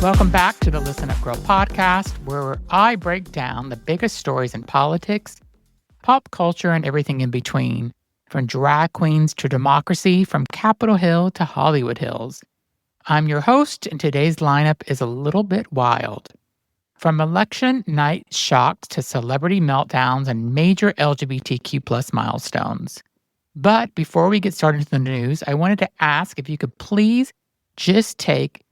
Welcome back to the Listen Up Girl podcast, where I break down the biggest stories in politics, pop culture, and everything in between, from drag queens to democracy, from Capitol Hill to Hollywood Hills. I'm your host, and today's lineup is a little bit wild. From election night shocks to celebrity meltdowns and major LGBTQ plus milestones. But before we get started into the news, I wanted to ask if you could please just take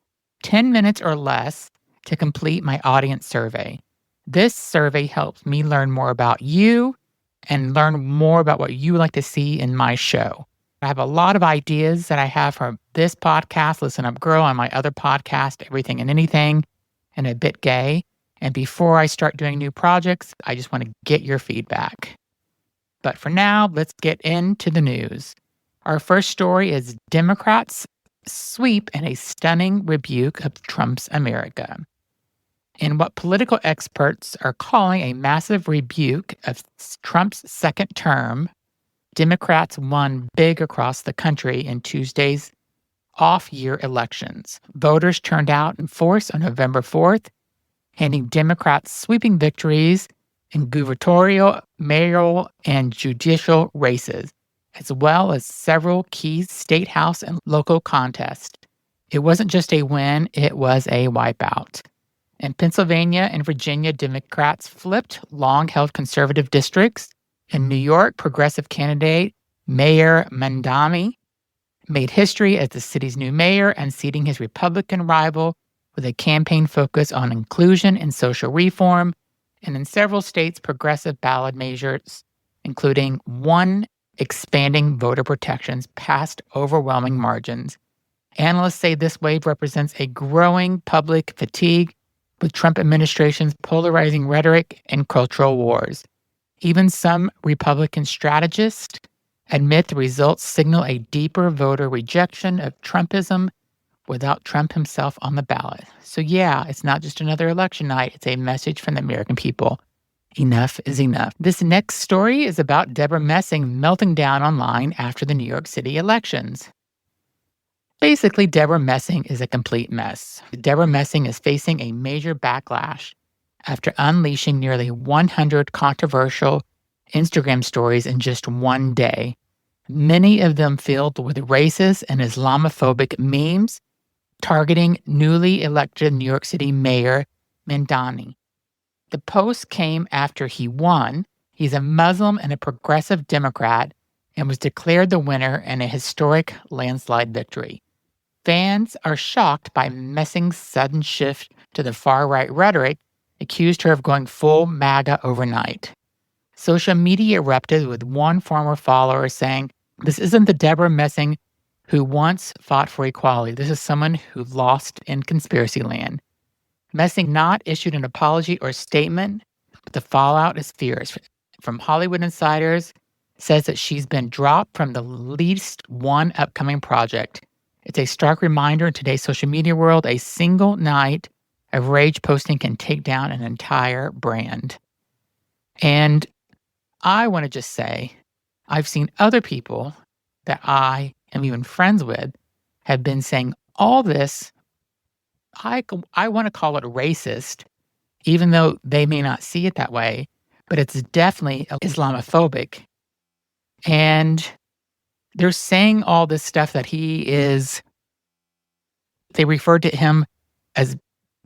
10 minutes or less to complete my audience survey. This survey helps me learn more about you and learn more about what you like to see in my show. I have a lot of ideas that I have from this podcast, Listen Up Girl, and my other podcast, Everything and Anything, and A Bit Gay. And before I start doing new projects, I just want to get your feedback. But for now, let's get into the news. Our first story is Democrats sweep in a stunning rebuke of Trump's America. In what political experts are calling a massive rebuke of Trump's second term, Democrats won big across the country in Tuesday's off-year elections. Voters turned out in force on November 4th, handing Democrats sweeping victories in gubernatorial, mayoral, and judicial races, as well as several key state house and local contests. It wasn't just a win, it was a wipeout. In Pennsylvania and Virginia, Democrats flipped long-held conservative districts. In New York, progressive candidate Mayor Mamdani made history as the city's new mayor, unseating his Republican rival with a campaign focus on inclusion and social reform. And in several states, progressive ballot measures, including one expanding voter protections, passed overwhelming margins. Analysts say this wave represents a growing public fatigue with Trump administration's polarizing rhetoric and cultural wars. Even some Republican strategists admit the results signal a deeper voter rejection of Trumpism without Trump himself on the ballot. So yeah, it's not just another election night, it's a message from the American people. Enough is enough. This next story is about Debra Messing melting down online after the New York City elections. Basically, Debra Messing is a complete mess. Debra Messing is facing a major backlash after unleashing nearly 100 controversial Instagram stories in just one day, many of them filled with racist and Islamophobic memes targeting newly elected New York City Mayor Mamdani. The post came after he won. He's a Muslim and a progressive Democrat and was declared the winner in a historic landslide victory. Fans are shocked by Messing's sudden shift to the far-right rhetoric, accused her of going full MAGA overnight. Social media erupted with one former follower saying, "This isn't the Debra Messing who once fought for equality. This is someone who lost in conspiracy land." Messing not issued an apology or statement, but the fallout is fierce. From Hollywood insiders, says that she's been dropped from the least one upcoming project. It's a stark reminder in today's social media world, a single night of rage posting can take down an entire brand. And I want to just say, I've seen other people that I am even friends with have been saying all this. I want to call it racist, even though they may not see it that way, but it's definitely Islamophobic. And they're saying all this stuff that they referred to him as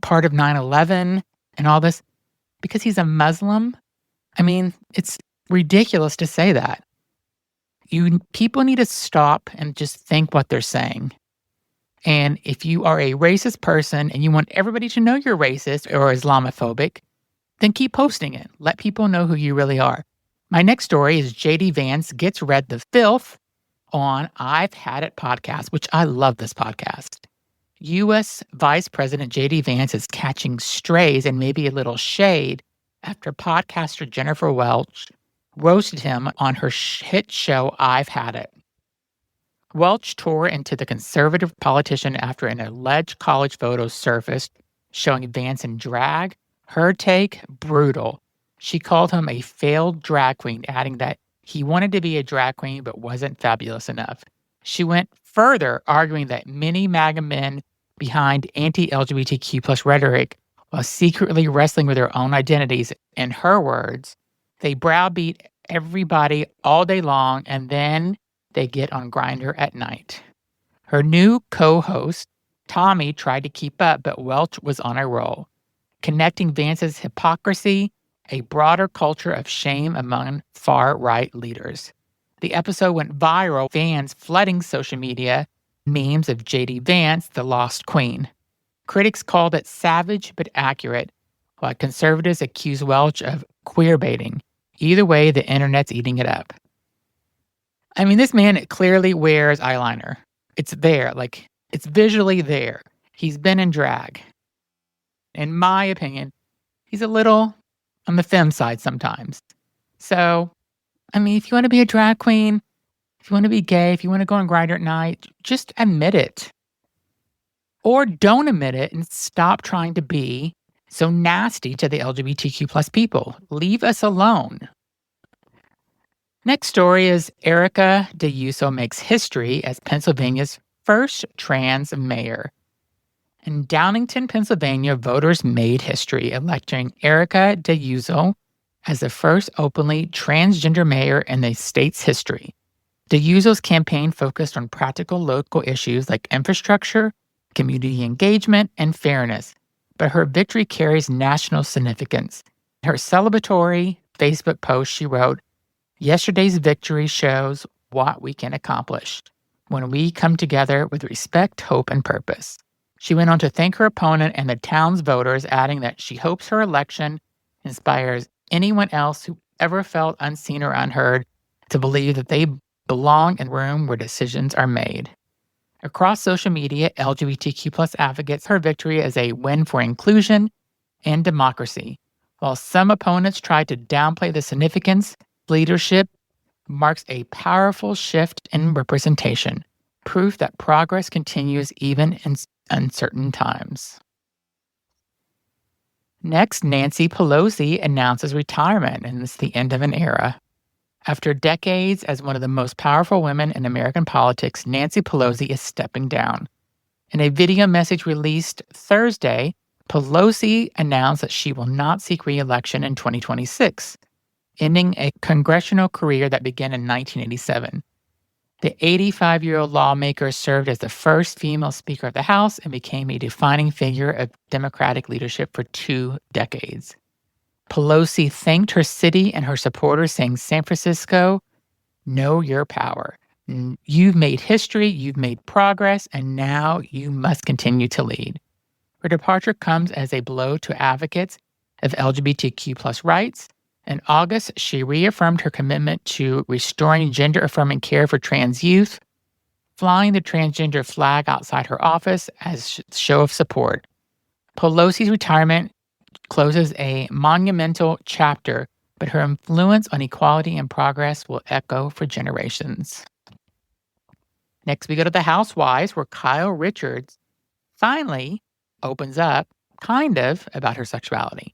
part of 9/11 and all this because he's a Muslim. I mean, it's ridiculous to say that. People need to stop and just think what they're saying. And if you are a racist person and you want everybody to know you're racist or Islamophobic, then keep posting it. Let people know who you really are. My next story is JD Vance gets read the filth on I've Had It podcast, which I love this podcast. U.S. Vice President JD Vance is catching strays and maybe a little shade after podcaster Jennifer Welch roasted him on her hit show I've Had It. Welch tore into the conservative politician after an alleged college photo surfaced showing Vance in drag. Her take, brutal. She called him a failed drag queen, adding that he wanted to be a drag queen but wasn't fabulous enough. She went further, arguing that many MAGA men behind anti-LGBTQ plus rhetoric while secretly wrestling with their own identities. In her words, they browbeat everybody all day long and then they get on Grindr at night. Her new co-host, Tommy, tried to keep up, but Welch was on a roll, connecting Vance's hypocrisy, a broader culture of shame among far-right leaders. The episode went viral, fans flooding social media, memes of JD Vance, the lost queen. Critics called it savage but accurate, while conservatives accused Welch of queerbaiting. Either way, the internet's eating it up. I mean, this man clearly wears eyeliner. It's there, like, it's visually there. He's been in drag. In my opinion, he's a little on the femme side sometimes. So, I mean, if you want to be a drag queen, if you want to be gay, if you want to go on Grindr at night, just admit it. Or don't admit it and stop trying to be so nasty to the LGBTQ plus people. Leave us alone. Next story is Erica Deuso makes history as Pennsylvania's first trans mayor. In Downingtown, Pennsylvania, voters made history electing Erica Deuso as the first openly transgender mayor in the state's history. Deuso's campaign focused on practical local issues like infrastructure, community engagement, and fairness, but her victory carries national significance. In her celebratory Facebook post, she wrote, "Yesterday's victory shows what we can accomplish when we come together with respect, hope, and purpose." She went on to thank her opponent and the town's voters, adding that she hopes her election inspires anyone else who ever felt unseen or unheard to believe that they belong in a room where decisions are made. Across social media, LGBTQ plus advocates her victory as a win for inclusion and democracy. While some opponents tried to downplay the significance, leadership marks a powerful shift in representation, proof that progress continues even in uncertain times. Next, Nancy Pelosi announces retirement, and it's the end of an era. After decades as one of the most powerful women in American politics, Nancy Pelosi is stepping down. In a video message released Thursday, Pelosi announced that she will not seek re-election in 2026, ending a congressional career that began in 1987. The 85-year-old lawmaker served as the first female Speaker of the House and became a defining figure of Democratic leadership for 2 decades. Pelosi thanked her city and her supporters, saying, "San Francisco, know your power. You've made history, you've made progress, and now you must continue to lead." Her departure comes as a blow to advocates of LGBTQ plus rights. In August, she reaffirmed her commitment to restoring gender-affirming care for trans youth, flying the transgender flag outside her office as a show of support. Pelosi's retirement closes a monumental chapter, but her influence on equality and progress will echo for generations. Next, we go to the Housewives, where Kyle Richards finally opens up, kind of, about her sexuality.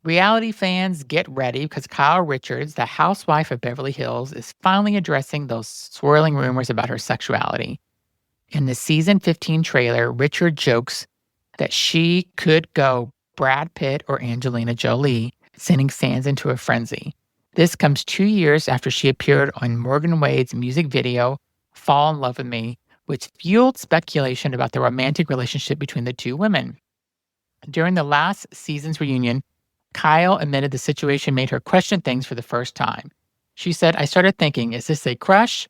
Reality fans, get ready, because Kyle Richards, the housewife of Beverly Hills, is finally addressing those swirling rumors about her sexuality. In the season 15 trailer, Richard jokes that she could go Brad Pitt or Angelina Jolie, sending fans into a frenzy. This comes 2 years after she appeared on Morgan Wade's music video, Fall in Love with Me, which fueled speculation about the romantic relationship between the two women. During the last season's reunion, Kyle admitted the situation made her question things for the first time. She said, "I started thinking, is this a crush?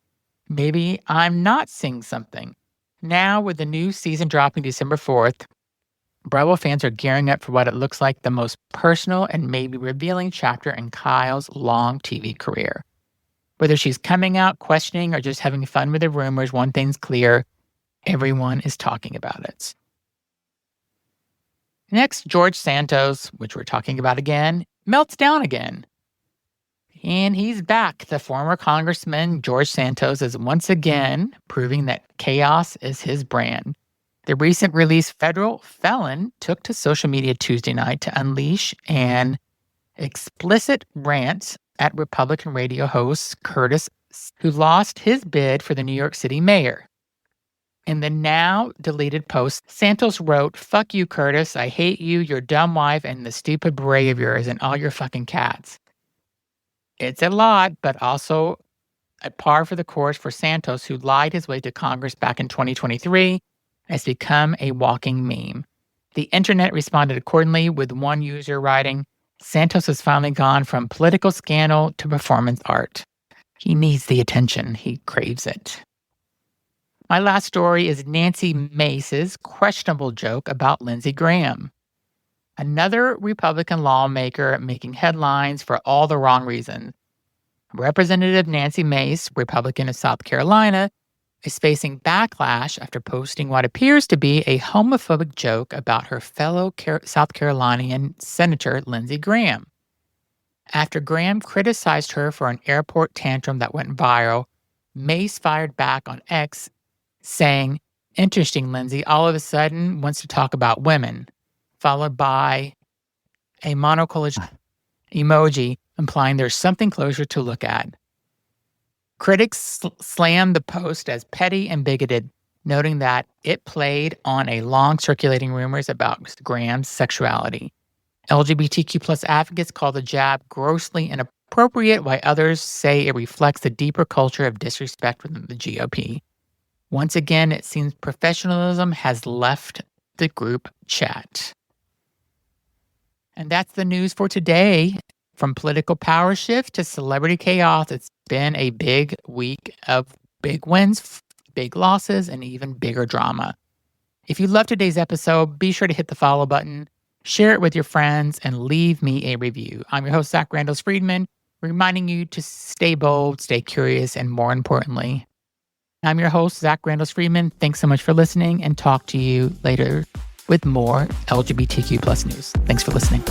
Maybe I'm not seeing something." Now, with the new season dropping December 4th, Bravo fans are gearing up for what it looks like the most personal and maybe revealing chapter in Kyle's long TV career. Whether she's coming out, questioning, or just having fun with the rumors, one thing's clear: everyone is talking about it. Next, George Santos, which we're talking about again, melts down again. And he's back. The former Congressman George Santos is once again proving that chaos is his brand. The recent released federal felon took to social media Tuesday night to unleash an explicit rant at Republican radio host Curtis, who lost his bid for the New York City mayor. In the now deleted post, Santos wrote, "Fuck you, Curtis. I hate you, your dumb wife, and the stupid beret of yours, and all your fucking cats." It's a lot, but also a par for the course for Santos, who lied his way to Congress back in 2023, has become a walking meme. The internet responded accordingly, with one user writing, "Santos has finally gone from political scandal to performance art. He needs the attention. He craves it." My last story is Nancy Mace's questionable joke about Lindsey Graham. Another Republican lawmaker making headlines for all the wrong reasons. Representative Nancy Mace, Republican of South Carolina, is facing backlash after posting what appears to be a homophobic joke about her fellow South Carolinian Senator Lindsey Graham. After Graham criticized her for an airport tantrum that went viral, Mace fired back on X, saying, "Interesting, Lindsey all of a sudden wants to talk about women," followed by a monocle emoji implying there's something closer to look at. Critics slammed the post as petty and bigoted, noting that it played on a long circulating rumors about Graham's sexuality. LGBTQ plus advocates call the jab grossly inappropriate, while others say it reflects a deeper culture of disrespect within the GOP. Once again, it seems professionalism has left the group chat. And that's the news for today. From political power shift to celebrity chaos, it's been a big week of big wins, big losses, and even bigger drama. If you loved today's episode, be sure to hit the follow button, share it with your friends, and leave me a review. I'm your host, Zach Randles-Friedman, reminding you to stay bold, stay curious, and more importantly, I'm your host, Zach Randles-Friedman. Thanks so much for listening, and talk to you later with more LGBTQ plus news. Thanks for listening.